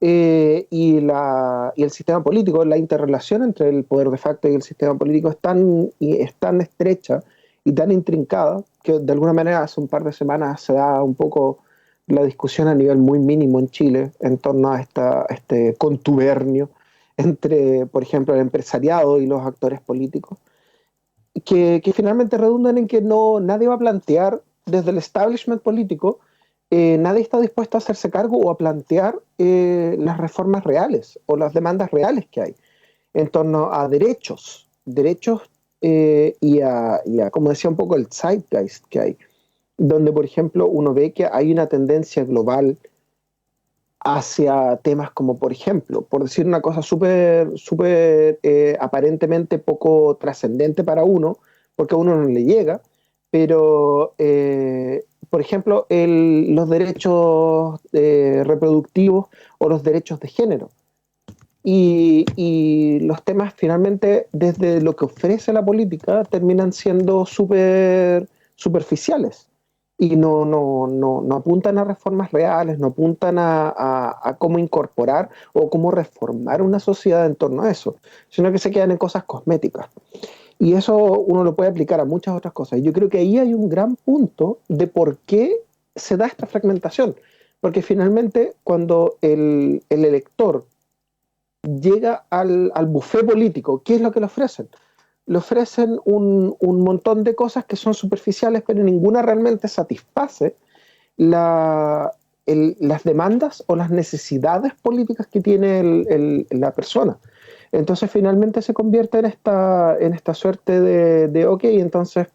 y el sistema político. La interrelación entre el poder de facto y el sistema político es tan estrecha y tan intrincada que de alguna manera hace un par de semanas se da un poco la discusión a nivel muy mínimo en Chile en torno a este contubernio entre, por ejemplo, el empresariado y los actores políticos, que finalmente redundan en que nadie va a plantear desde el establishment político, nadie está dispuesto a hacerse cargo o a plantear las reformas reales o las demandas reales que hay en torno a derechos y a, como decía un poco, el zeitgeist que hay, donde, por ejemplo, uno ve que hay una tendencia global hacia temas como, por ejemplo, por decir una cosa súper aparentemente poco trascendente para uno, porque a uno no le llega, pero, por ejemplo, los derechos reproductivos o los derechos de género. Y los temas finalmente, desde lo que ofrece la política, terminan siendo súper superficiales y no apuntan a reformas reales, no apuntan a cómo incorporar o cómo reformar una sociedad en torno a eso, sino que se quedan en cosas cosméticas. Y eso uno lo puede aplicar a muchas otras cosas. Yo creo que ahí hay un gran punto de por qué se da esta fragmentación, porque finalmente cuando el elector llega al buffet político, ¿qué es lo que le ofrecen? Le ofrecen un montón de cosas que son superficiales, pero ninguna realmente satisface las demandas o las necesidades políticas que tiene la persona. Entonces finalmente se convierte en esta suerte de ok, entonces,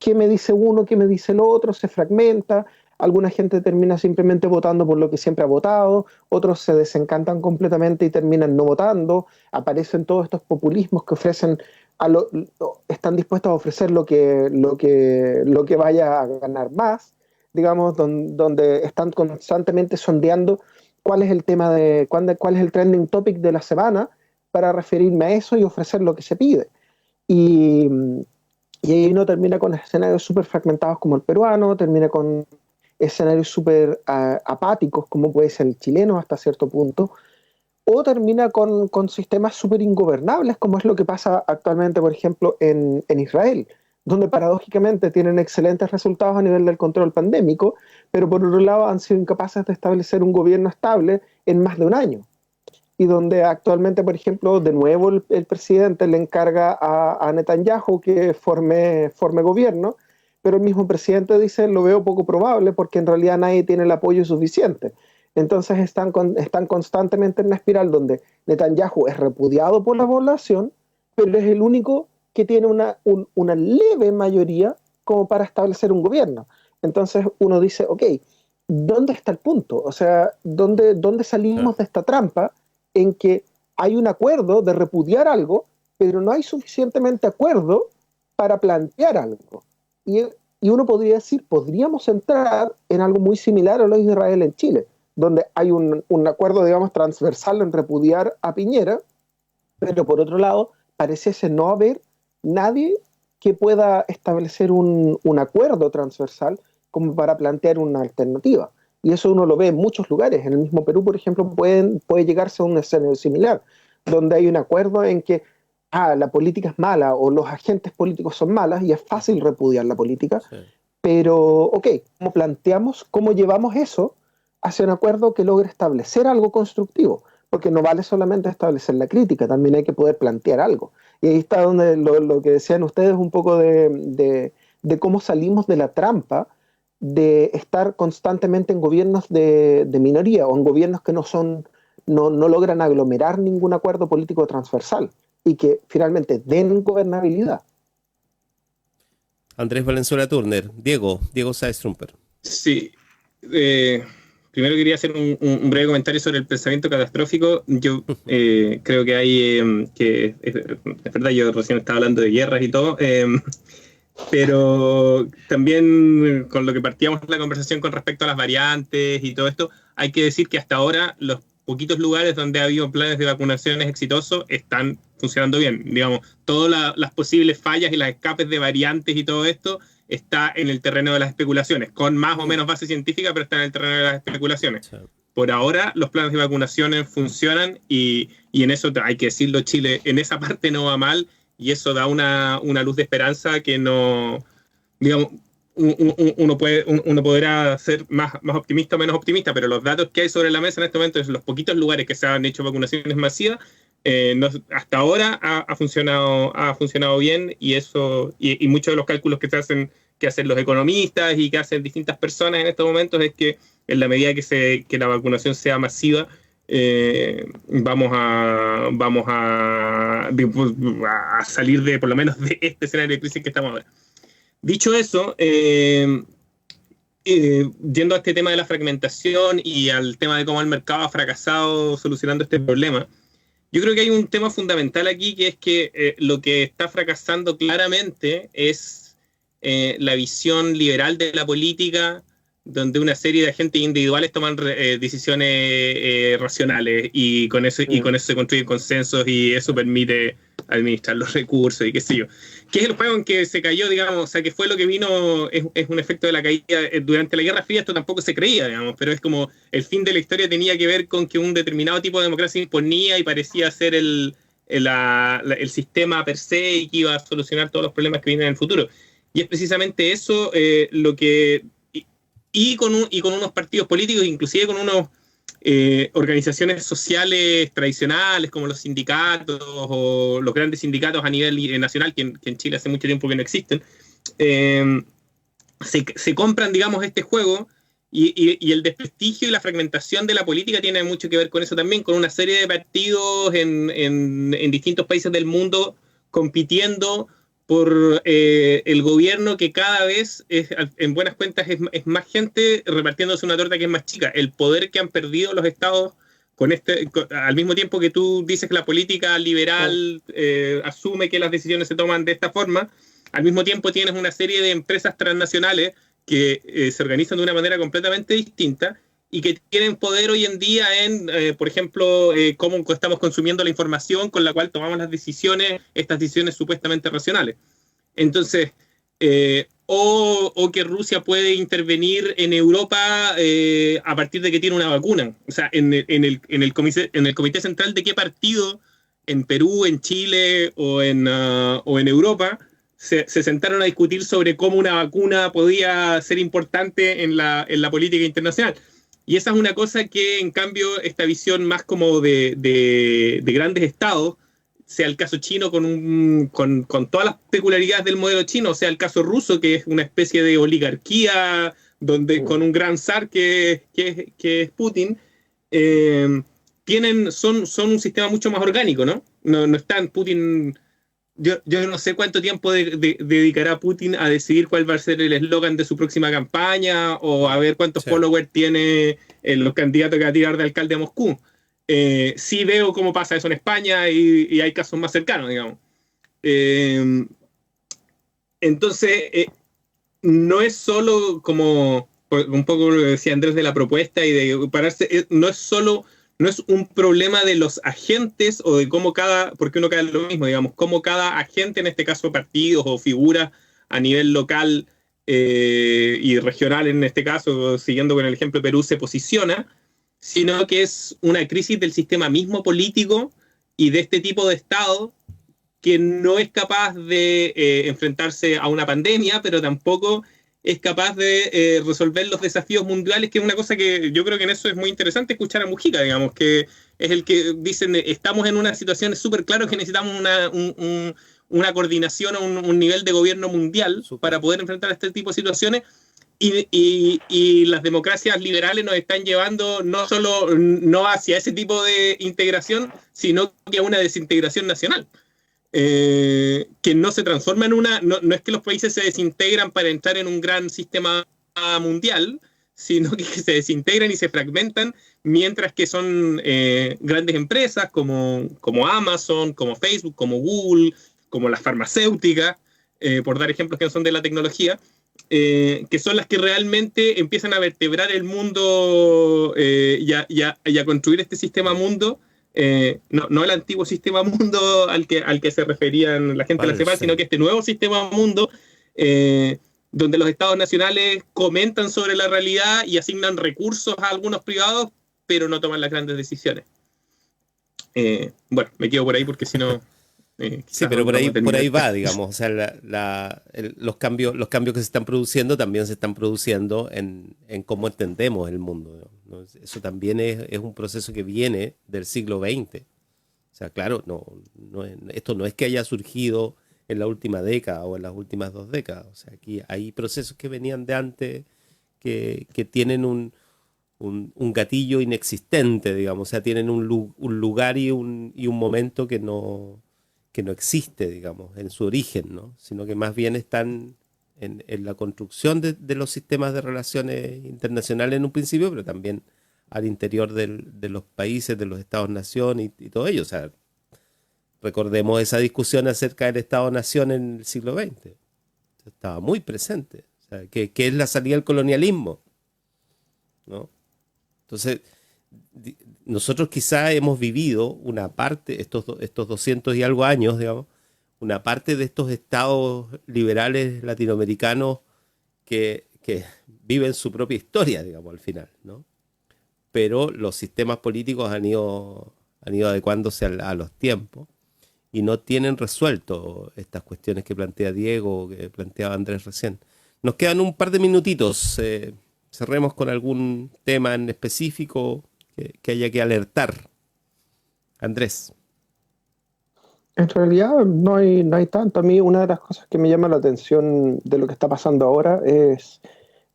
¿qué me dice uno? ¿Qué me dice el otro? Se fragmenta. Alguna gente termina simplemente votando por lo que siempre ha votado, otros se desencantan completamente y terminan no votando. Aparecen todos estos populismos que ofrecen, están dispuestos a ofrecer lo que vaya a ganar más, digamos, donde están constantemente sondeando cuál es el tema cuál es el trending topic de la semana para referirme a eso y ofrecer lo que se pide. Y ahí uno termina con escenarios súper fragmentados como el peruano, termina con escenarios súper apáticos como puede ser el chileno hasta cierto punto, o termina con sistemas súper ingobernables como es lo que pasa actualmente, por ejemplo, en Israel, donde paradójicamente tienen excelentes resultados a nivel del control pandémico, pero por otro lado han sido incapaces de establecer un gobierno estable en más de un año. Y donde actualmente, por ejemplo, de nuevo el presidente le encarga a Netanyahu que forme gobierno, pero el mismo presidente dice, lo veo poco probable porque en realidad nadie tiene el apoyo suficiente. Entonces están constantemente en una espiral donde Netanyahu es repudiado por la población, pero es el único que tiene una leve mayoría como para establecer un gobierno. Entonces uno dice, ok, ¿dónde está el punto? O sea, ¿dónde salimos de esta trampa en que hay un acuerdo de repudiar algo, pero no hay suficientemente acuerdo para plantear algo? Y uno podría decir, podríamos entrar en algo muy similar a lo de Israel en Chile, donde hay un acuerdo, digamos, transversal en repudiar a Piñera, pero por otro lado, pareciese no haber nadie que pueda establecer un acuerdo transversal como para plantear una alternativa. Y eso uno lo ve en muchos lugares. En el mismo Perú, por ejemplo, puede llegarse a un escenario similar, donde hay un acuerdo en que la política es mala o los agentes políticos son malas y es fácil repudiar la política, sí. Pero, ok, ¿cómo planteamos, cómo llevamos eso hacia un acuerdo que logre establecer algo constructivo? Porque no vale solamente establecer la crítica, también hay que poder plantear algo. Y ahí está donde lo que decían ustedes un poco de de cómo salimos de la trampa de estar constantemente en gobiernos de minoría o en gobiernos que no logran aglomerar ningún acuerdo político transversal y que finalmente den gobernabilidad. Andrés Valenzuela Turner, Diego Sáez Trumper. Sí, primero quería hacer un breve comentario sobre el pensamiento catastrófico. Yo creo que hay, que es verdad, yo recién estaba hablando de guerras y todo, pero también con lo que partíamos la conversación con respecto a las variantes y todo esto, hay que decir que hasta ahora los poquitos lugares donde ha habido planes de vacunaciones exitosos están funcionando bien. Digamos, todas las posibles fallas y las escapes de variantes y todo esto está en el terreno de las especulaciones, con más o menos base científica, pero está en el terreno de las especulaciones. Sí. Por ahora, los planes de vacunaciones funcionan y en eso, hay que decirlo, Chile en esa parte no va mal, y eso da una luz de esperanza que no, digamos, uno podrá ser más optimista o menos optimista, pero los datos que hay sobre la mesa en este momento, en los poquitos lugares que se han hecho vacunaciones masivas, hasta ahora ha funcionado bien, y eso y muchos de los cálculos que hacen los economistas y que hacen distintas personas en estos momentos es que en la medida que la vacunación sea masiva, vamos a salir de, por lo menos, de este escenario de crisis que estamos ahora. Dicho eso, yendo a este tema de la fragmentación y al tema de cómo el mercado ha fracasado solucionando este problema, yo creo que hay un tema fundamental aquí, que es que lo que está fracasando claramente es la visión liberal de la política, donde una serie de agentes individuales toman decisiones racionales, y con eso se construyen consensos, y eso permite administrar los recursos y qué sé yo. Que es el juego en que se cayó, digamos, o sea, que fue lo que vino, es un efecto de la caída durante la Guerra Fría. Esto tampoco se creía, digamos, pero es como el fin de la historia tenía que ver con que un determinado tipo de democracia imponía y parecía ser el sistema per se, y que iba a solucionar todos los problemas que vienen en el futuro. Y es precisamente eso lo que... Y con unos partidos políticos, inclusive con unos organizaciones sociales tradicionales como los sindicatos o los grandes sindicatos a nivel nacional, que en Chile hace mucho tiempo que no existen, se compran, digamos, este juego, y el desprestigio y la fragmentación de la política tiene mucho que ver con eso también, con una serie de partidos en distintos países del mundo compitiendo por el gobierno, que cada vez, en buenas cuentas, es más gente repartiéndose una torta que es más chica. El poder que han perdido los estados al mismo tiempo que tú dices que la política liberal asume que las decisiones se toman de esta forma, al mismo tiempo tienes una serie de empresas transnacionales que se organizan de una manera completamente distinta y que tienen poder hoy en día en, por ejemplo, cómo estamos consumiendo la información con la cual tomamos las decisiones, estas decisiones supuestamente racionales. Entonces, o que Rusia puede intervenir en Europa a partir de que tiene una vacuna. O sea, en el comité central de qué partido, en Perú, en Chile o en Europa, se sentaron a discutir sobre cómo una vacuna podía ser importante en la política internacional. Y esa es una cosa que, en cambio, esta visión más como de grandes estados, sea el caso chino con todas las peculiaridades del modelo chino, o sea el caso ruso, que es una especie de oligarquía con un gran zar que es Putin, son un sistema mucho más orgánico, ¿no? No están Putin... Yo no sé cuánto tiempo dedicará Putin a decidir cuál va a ser el eslogan de su próxima campaña, o a ver cuántos followers tiene los candidatos que va a tirar de alcalde a Moscú. Sí veo cómo pasa eso en España, y hay casos más cercanos, digamos. Entonces, no es solo como un poco lo que decía Andrés de la propuesta y de pararse, no es un problema de los agentes o de cómo porque uno cae en lo mismo, digamos, cómo cada agente, en este caso partidos o figuras a nivel local y regional, en este caso, siguiendo con el ejemplo de Perú, se posiciona, sino que es una crisis del sistema mismo político y de este tipo de Estado que no es capaz de enfrentarse a una pandemia, pero tampoco es capaz de resolver los desafíos mundiales, que es una cosa que yo creo que en eso es muy interesante escuchar a Mujica, digamos, que es el que dicen, estamos en una situación súper clara que necesitamos una coordinación a un nivel de gobierno mundial para poder enfrentar este tipo de situaciones. Y las democracias liberales nos están llevando no solo no hacia ese tipo de integración, sino que a una desintegración nacional. Que no se transforma en una... No es que los países se desintegran para entrar en un gran sistema mundial, sino que se desintegran y se fragmentan, mientras que son grandes empresas como Amazon, como Facebook, como Google, como las farmacéuticas, por dar ejemplos que no son de la tecnología, que son las que realmente empiezan a vertebrar el mundo y a construir este sistema mundo, no el antiguo sistema mundo al que se referían la gente de la CEPAL, sino que este nuevo sistema mundo, donde los estados nacionales comentan sobre la realidad y asignan recursos a algunos privados, pero no toman las grandes decisiones. Bueno, me quedo por ahí porque si no... sí, pero por ahí va, digamos. O sea, los cambios que se están produciendo también se están produciendo en cómo entendemos el mundo, ¿no? Eso también es un proceso que viene del siglo XX. O sea, claro, esto no es que haya surgido en la última década o en las últimas 2 décadas. O sea, aquí hay procesos que venían de antes que tienen un gatillo inexistente, digamos. O sea, tienen un lugar y un momento que no existe, digamos, en su origen, ¿no? Sino que más bien están en la construcción de los sistemas de relaciones internacionales en un principio, pero también al interior de los países, de los estados-nación y todo ello. O sea, recordemos esa discusión acerca del Estado-nación en el siglo XX. Estaba muy presente. O sea, que es la salida del colonialismo, ¿no? Entonces, nosotros quizá hemos vivido una parte, estos 200 y algo años, digamos, una parte de estos estados liberales latinoamericanos que viven su propia historia, digamos, al final, ¿no? Pero los sistemas políticos han ido adecuándose a los tiempos y no tienen resuelto estas cuestiones que plantea Diego, que planteaba Andrés recién. Nos quedan un par de minutitos. Cerremos con algún tema en específico que haya que alertar. Andrés. En realidad no hay tanto. A mí una de las cosas que me llama la atención de lo que está pasando ahora es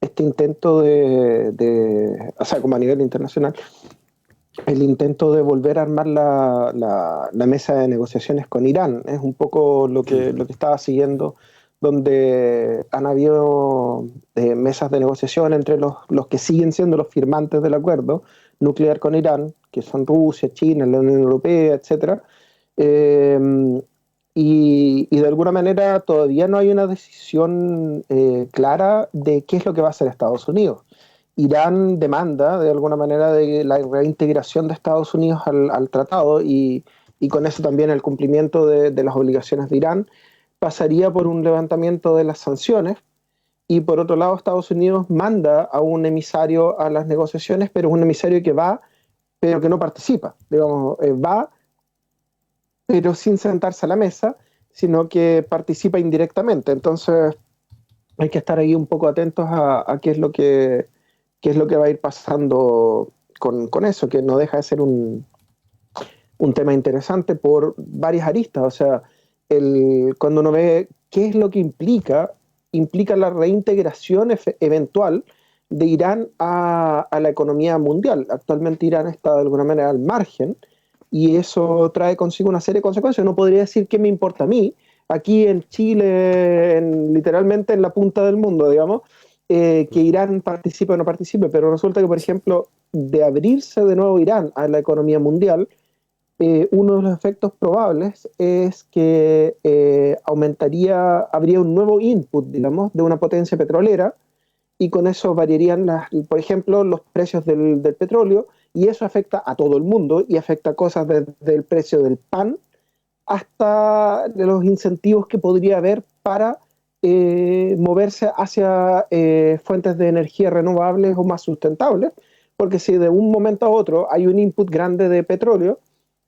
este intento o sea, como a nivel internacional, el intento de volver a armar la mesa de negociaciones con Irán. Es un poco lo que estaba siguiendo, donde han habido mesas de negociación entre los que siguen siendo los firmantes del acuerdo nuclear con Irán, que son Rusia, China, la Unión Europea, etc. Y de alguna manera todavía no hay una decisión clara de qué es lo que va a hacer Estados Unidos. Irán demanda de alguna manera de la reintegración de Estados Unidos al tratado y con eso también el cumplimiento de las obligaciones de Irán. Pasaría por un levantamiento de las sanciones y por otro lado Estados Unidos manda a un emisario a las negociaciones, pero es un emisario que va, pero que no participa. Digamos, va, pero sin sentarse a la mesa, sino que participa indirectamente. Entonces hay que estar ahí un poco atentos a qué es lo que va a ir pasando con eso, que no deja de ser un tema interesante por varias aristas. O sea, cuando uno ve qué es lo que implica la reintegración eventual de Irán a la economía mundial. Actualmente Irán está de alguna manera al margen y eso trae consigo una serie de consecuencias. No podría decir qué me importa a mí, aquí en Chile, literalmente en la punta del mundo, digamos, que Irán participe o no participe, pero resulta que, por ejemplo, de abrirse de nuevo Irán a la economía mundial, uno de los efectos probables es que habría un nuevo input, digamos, de una potencia petrolera, y con eso variarían, por ejemplo, los precios del petróleo, y eso afecta a todo el mundo, y afecta cosas desde el precio del pan hasta de los incentivos que podría haber para moverse hacia fuentes de energía renovables o más sustentables, porque si de un momento a otro hay un input grande de petróleo,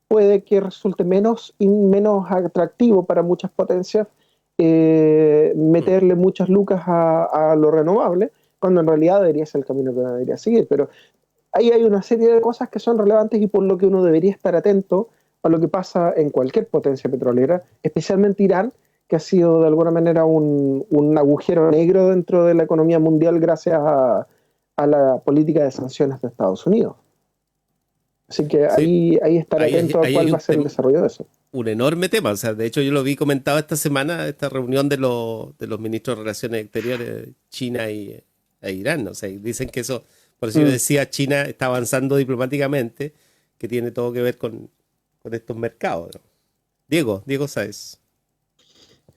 puede que resulte menos atractivo para muchas potencias meterle muchas lucas a lo renovable, cuando en realidad debería ser el camino que debería seguir. Pero ahí hay una serie de cosas que son relevantes y por lo que uno debería estar atento a lo que pasa en cualquier potencia petrolera, especialmente Irán, que ha sido de alguna manera un agujero negro dentro de la economía mundial gracias a la política de sanciones de Estados Unidos. Así que Sí. ahí estar Ahí atento a hay cuál va a ser el desarrollo de eso. un enorme tema. O sea, de hecho, yo lo vi comentado esta semana, esta reunión de los ministros de Relaciones Exteriores, China e Irán. O sea, y dicen que eso, por eso yo decía, China está avanzando diplomáticamente, que tiene todo que ver con estos mercados, ¿no? Diego Sáez.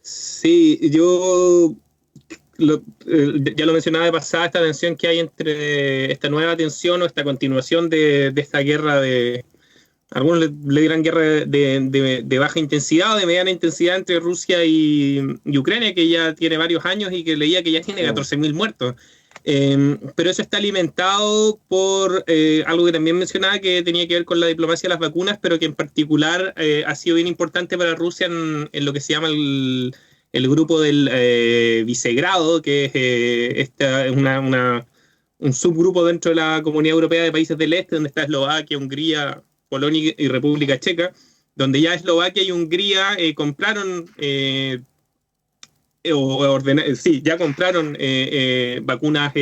Sí, ya lo mencionaba de pasada, esta tensión que hay entre esta nueva tensión o esta continuación de esta guerra algunos le dirán guerra de baja intensidad o de mediana intensidad entre Rusia y Ucrania, que ya tiene varios años y que leía que ya tiene 14.000 muertos. Pero eso está alimentado por algo que también mencionaba, que tenía que ver con la diplomacia de las vacunas, pero que en particular ha sido bien importante para Rusia en lo que se llama el grupo del Visegrado, que es un subgrupo dentro de la Comunidad Europea de Países del Este, donde está Eslovaquia, Hungría, Polonia y República Checa, donde ya Eslovaquia y Hungría compraron ya compraron vacunas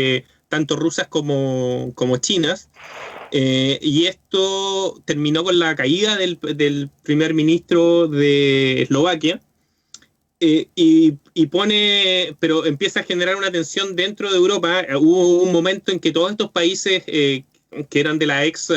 tanto rusas como chinas, y esto terminó con la caída del primer ministro de Eslovaquia, pero empieza a generar una tensión dentro de Europa. Hubo un momento en que todos estos países que eran de la ex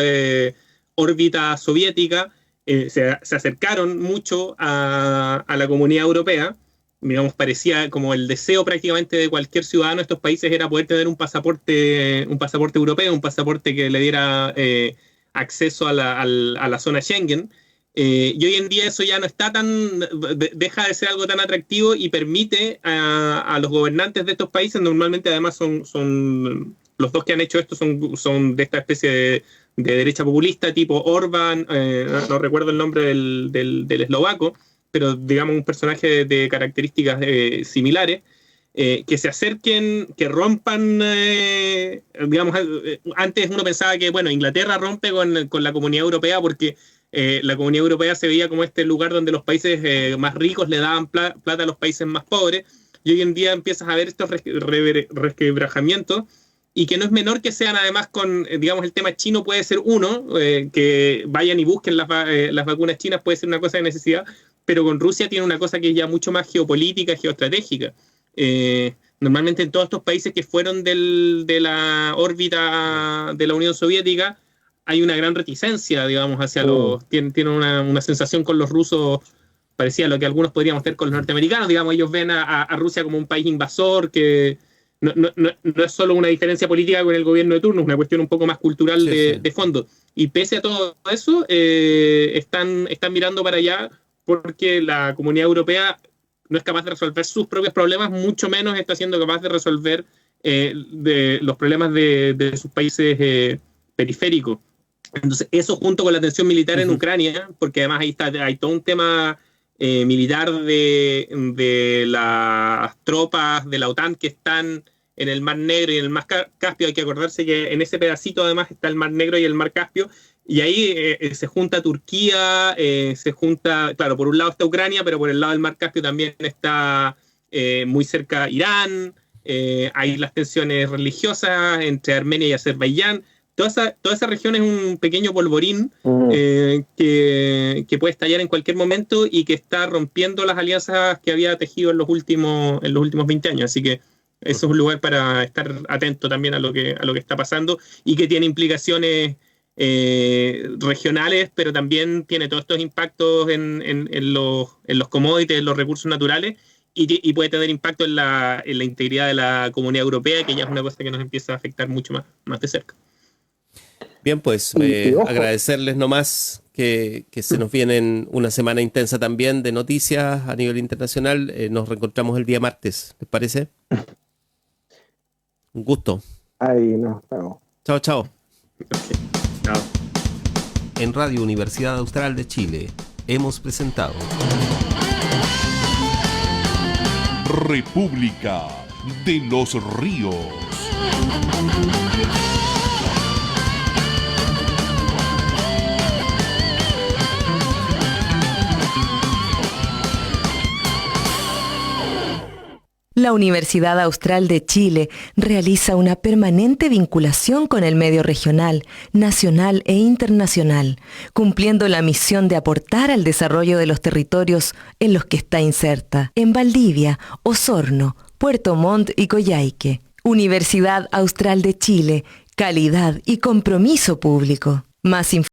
órbita soviética se acercaron mucho a la Comunidad Europea. Digamos, parecía como el deseo prácticamente de cualquier ciudadano de estos países era poder tener un pasaporte europeo, un pasaporte que le diera acceso a la zona Schengen. Y hoy en día eso ya no está deja de ser algo tan atractivo y permite a los gobernantes de estos países, normalmente además son los dos que han hecho esto son de esta especie de derecha populista tipo Orbán, no recuerdo el nombre del eslovaco, pero digamos un personaje de características similares, que se acerquen, que rompan, digamos, antes uno pensaba que, bueno, Inglaterra rompe con la Comunidad Europea porque la Comunidad Europea se veía como este lugar donde los países más ricos le daban plata a los países más pobres, y hoy en día empiezas a ver estos resquebrajamientos, y que no es menor que sean además digamos, el tema chino puede ser uno, que vayan y busquen las vacunas chinas puede ser una cosa de necesidad, pero con Rusia tiene una cosa que es ya mucho más geopolítica, geoestratégica. Normalmente en todos estos países que fueron de la órbita de la Unión Soviética hay una gran reticencia, digamos, hacia tienen una sensación con los rusos parecida a lo que algunos podríamos ver con los norteamericanos. Digamos, ellos ven a Rusia como un país invasor, que no es solo una diferencia política con el gobierno de turno, es una cuestión un poco más cultural de fondo. Y pese a todo eso, están mirando para allá porque la Comunidad Europea no es capaz de resolver sus propios problemas, mucho menos está siendo capaz de resolver los problemas de sus países periféricos. Entonces, eso junto con la tensión militar en Ucrania, porque además hay todo un tema militar de las tropas de la OTAN que están en el Mar Negro y en el Mar Caspio. Hay que acordarse que en ese pedacito además está el Mar Negro y el Mar Caspio, y ahí se junta Turquía, claro, por un lado está Ucrania, pero por el lado del Mar Caspio también está muy cerca Irán, hay las tensiones religiosas entre Armenia y Azerbaiyán. Toda esa región es un pequeño polvorín que puede estallar en cualquier momento y que está rompiendo las alianzas que había tejido en los últimos 20 años. Así que eso es un lugar para estar atento también a lo que está pasando, y que tiene implicaciones regionales, pero también tiene todos estos impactos en los commodities, en los recursos naturales, y puede tener impacto en la integridad de la Comunidad Europea, que ya es una cosa que nos empieza a afectar mucho más de cerca. Bien, pues agradecerles nomás que se nos viene una semana intensa también de noticias a nivel internacional. Nos reencontramos el día martes, ¿les parece? Un gusto. Ahí nos vemos. Chao, chao. Okay. Chao. En Radio Universidad Austral de Chile hemos presentado República de los Ríos. La Universidad Austral de Chile realiza una permanente vinculación con el medio regional, nacional e internacional, cumpliendo la misión de aportar al desarrollo de los territorios en los que está inserta, en Valdivia, Osorno, Puerto Montt y Coyhaique. Universidad Austral de Chile, calidad y compromiso público. Más